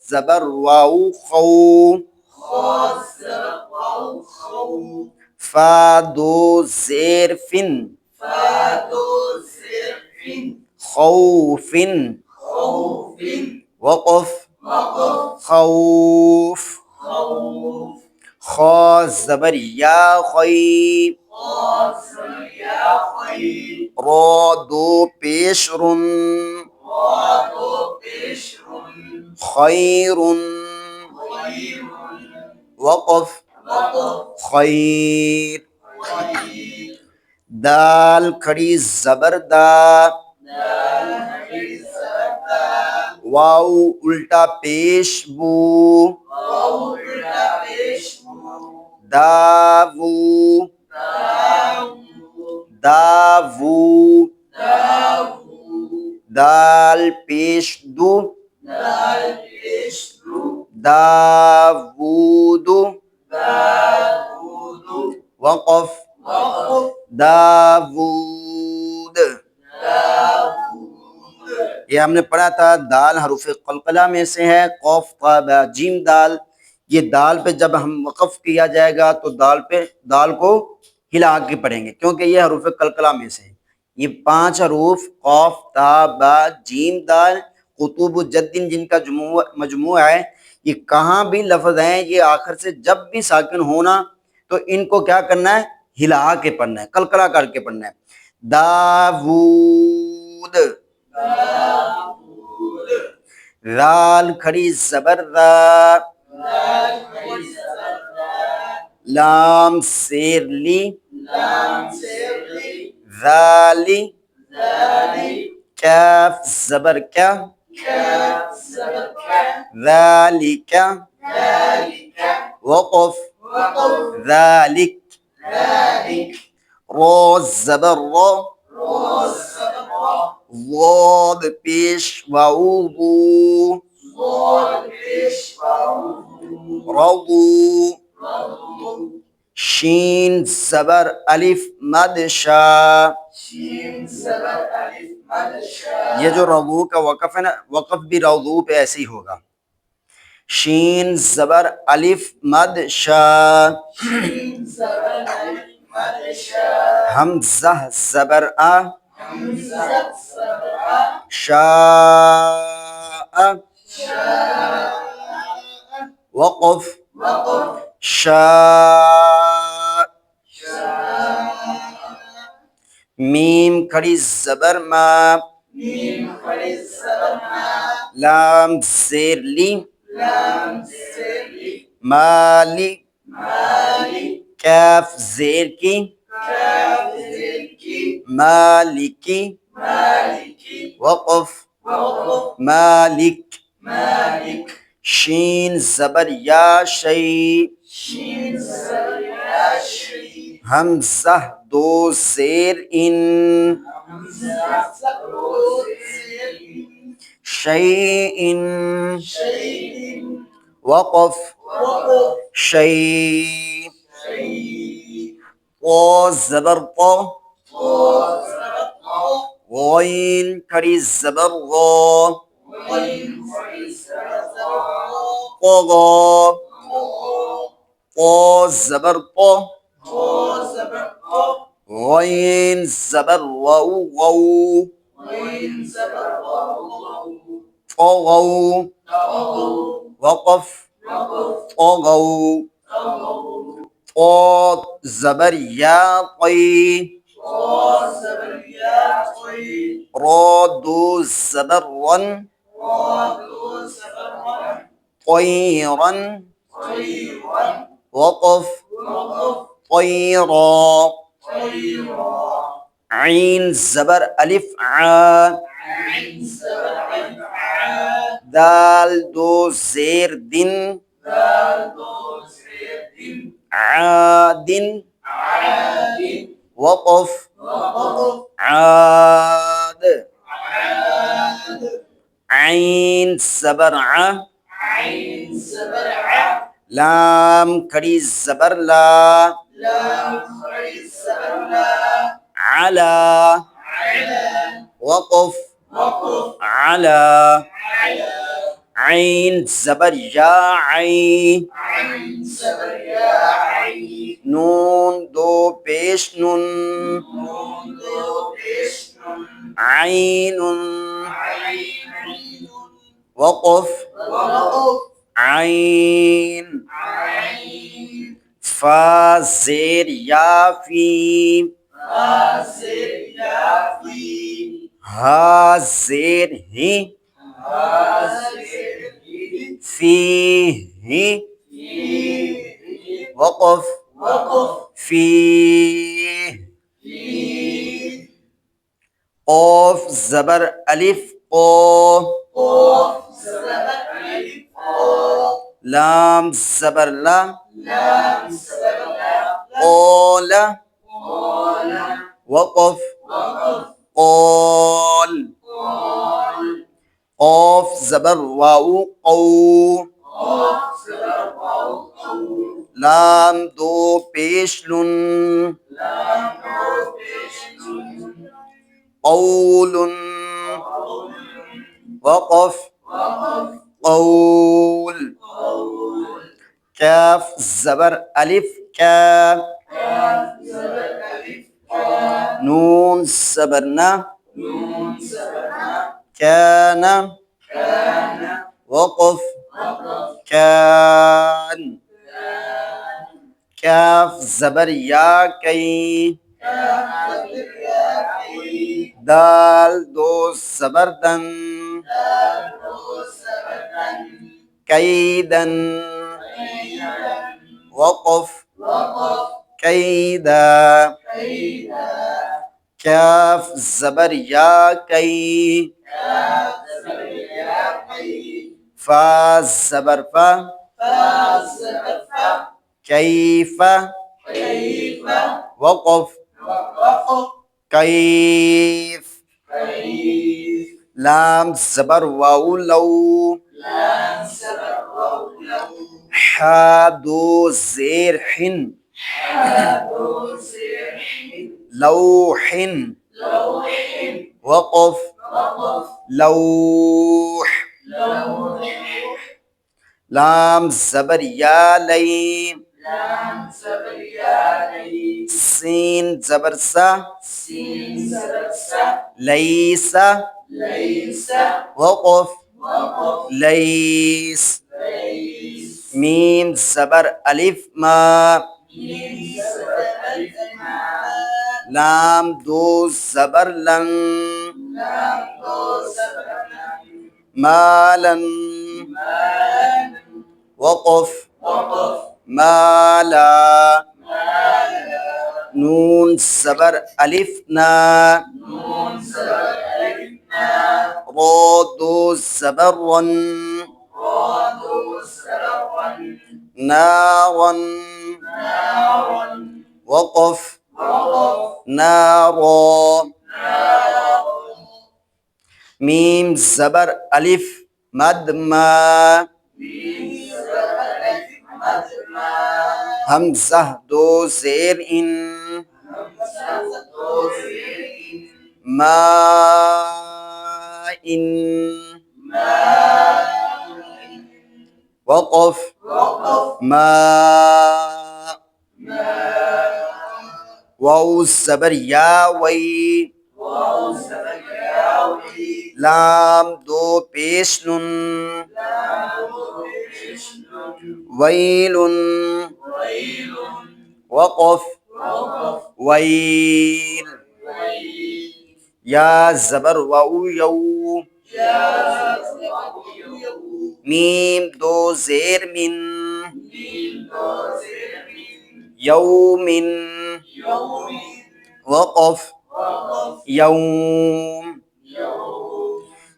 ज़बर वाऊ खौ, फा दो ज़ेर फिन, खौफिन, वक़फ़ खौफ, खा ज़बर या खई, रा दो पेश रुन, खैरुन, वक़फ़ खैर, दाल खड़ी ज़बर दा, वाऊ उल्टा पेश बू, दावू, दावू, दाल पेश दू, दावूदु, वक़फ़ दावूद। ये हमने पढ़ा था दाल हरूफ क़लक़ला में से है, क़ाफ ता बा जीम दाल। ये दाल पे जब हम वक़फ़ किया जाएगा तो दाल को हिला के पढ़ेंगे क्योंकि ये हरूफ क़लक़ला में से है। ये 5 हरूफ क़ाफ ता बा जीम दाल क़ुतूब जद्दीन जिनका मजमूआ है, ये कहाँ भी लफ्ज़ हैं ये आखिर से जब भी साकिन होना तो इनको क्या करना है, हिला के पढ़ना है, कलकला करके पढ़ना है। दावूद, राल खड़ी ज़बर रा, लाम शेर ली, राली, कैफ ज़बर क्या, ज़ालिका, वक़फ़ ज़ालिक, रा ज़बर रा, ज़ाद पेश वाऊ, रदू, शीन ज़बर अलिफ मद शा, ये जो रदू का वक़फ़ है ना, वक़फ़ भी रदू पे ऐसे ही होगा। शीन ज़बर अलिफ मद शा, हमज़ा ज़बर आ, शाअ, वक़फ़ शाअ, मीम खड़ी ज़बर मा, लाम ज़ेर ली, माली, कैफ ज़ेर की, मालिकी, वक़फ़ मालिक, शीन ज़बर या शई, हमज़ा दो ज़ेर इन, शैइन, वक़फ़ शै, क़ा ज़बर क़ा, ग़ाइन खड़ी ज़बर ग़ा, क़ग़ा, क़ा ज़बर क़ा, ग़ाइन ज़बर वाऊ ग़ौ, क़ग़ौ, वक़फ़ क़ग़ौ, क़ा ज़बर या क़ै, रा दो ज़बर रन, क़ैरन, वक़फ़ क़ैरा, ऐन ज़बर अलिफ आ, दाल दो ज़ेर दिन, आदिन, वक़फ़ आद, ऐन ज़बर आ, लाम खड़ी ज़बर ला, अला, वक़फ़ अला, आइन ज़बर या आई, नून दो पेश नून, आइनुन, वक़फ़ आइन, फा ज़ेर या फी, हा ज़ेर ही, फी ही, वक़फ़ फी, क़ाफ ज़बर अलिफ क़ो, लाम ज़बर ला, क़ौला, वक़फ़ क़ौल, क़ाफ ज़बर वाऊ क़ौ, लाम दो पेश लुन, क़ौलुन, वक़फ़ क़ौल, काफ ज़बर अलिफ का, नून ज़बर ना, काना, वक़फ़ कान, काफ ज़बर या कई, दाल दो ज़बर दन, कैदन, वक़फ़ कैदा, काफ ज़बर या कई, फा ज़बर फा, कैफ़ा, वक़फ़ कैफ़, लाम ज़बर वाऊ लौ, हा दो ज़ेर हिन, लौहिन, वक़फ़ लौह, लाम ज़बर या लई, सीन ज़बर सा, लैसा, वक़फ़ लैस, मीम ज़बर अलिफ मा, लाम दो ज़बर लं, मालन, वक़फ़ माला, नून ज़बर अलिफ ना, रो दो ज़बर रन, नारन, वक़फ़ नारो, मीम ज़बर अलिफ मद मा, हमज़ा दो ज़ेर इन, मा इन, वक़फ़ मा, वाऊ ज़बर या वई, लाम दो पेश नुन, वैलुन, वक़फ़ वैल, या ज़बर वाऊ यौ, मीम दो ज़ेर मिन, यौमिन, वक़फ़ यौम,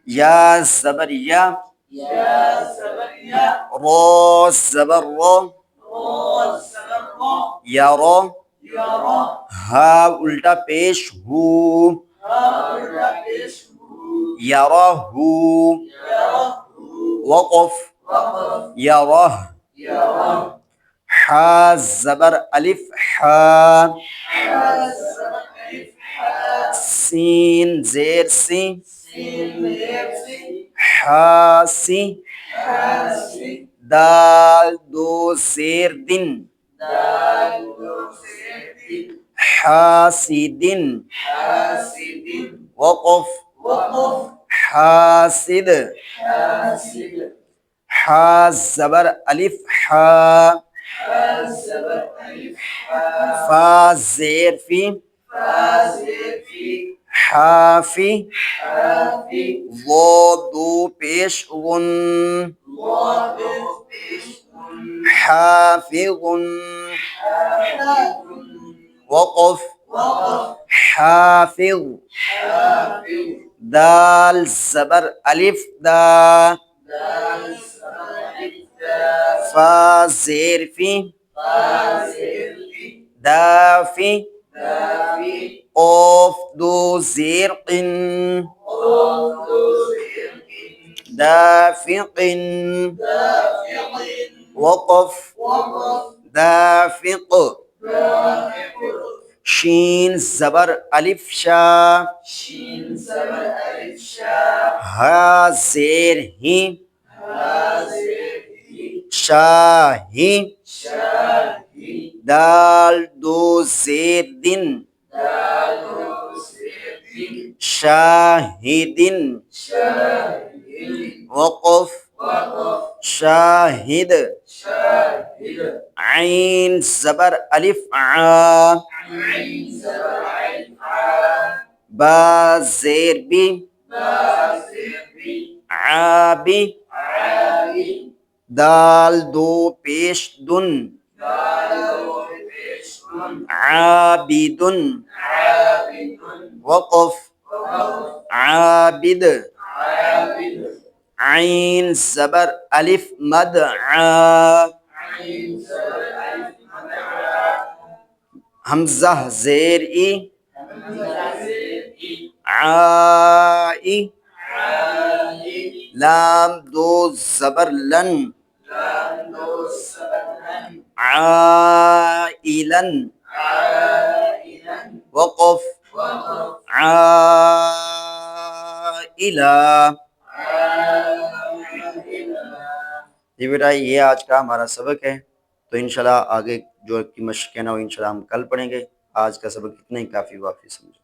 या ज़बर या, रो ज़बर रो, यारो, हा उल्टा पेश हु, यरहु, वक़फ़ यरह, हा ज़बर अलिफ हा, सीन ज़ेर सी, हासी दाल दो शेर दिन हासिदिन वक़फ़ हासिद हा ज़बर अलिफ हा फा ज़ेर फी हाफी वो दो पेश उन हाफिज़ुन वक़फ़ हाफिज़ दाल ज़बर अलिफ दा फा ज़ेर फी दाफी क़ाफ दो ज़ेर क़िन दाफ़िक़िन वक़फ़ दाफ़िक़ शीन ज़बर अलिफ शा हा ज़ेर ही शाही दाल दो ज़ेर दिन शाहिदिन वक़फ़ शाहिद आइन ज़बर अलिफ आ बा ज़ेर बी आबी दाल दो पेश दुन आबिदुन वक़फ़ आबिद आइन ज़बर अलिफ मद आ हमज़ा ज़ेर ई आई लाम दो ज़बर लन आइलन वक़फ़ आइला। जी बेटा ये आज का हमारा सबक है, तो इंशाल्लाह आगे जो की मशक़ है ना वो इंशाल्लाह हम कल पढ़ेंगे। आज का सबक इतना ही काफ़ी वाफ़ी समझो।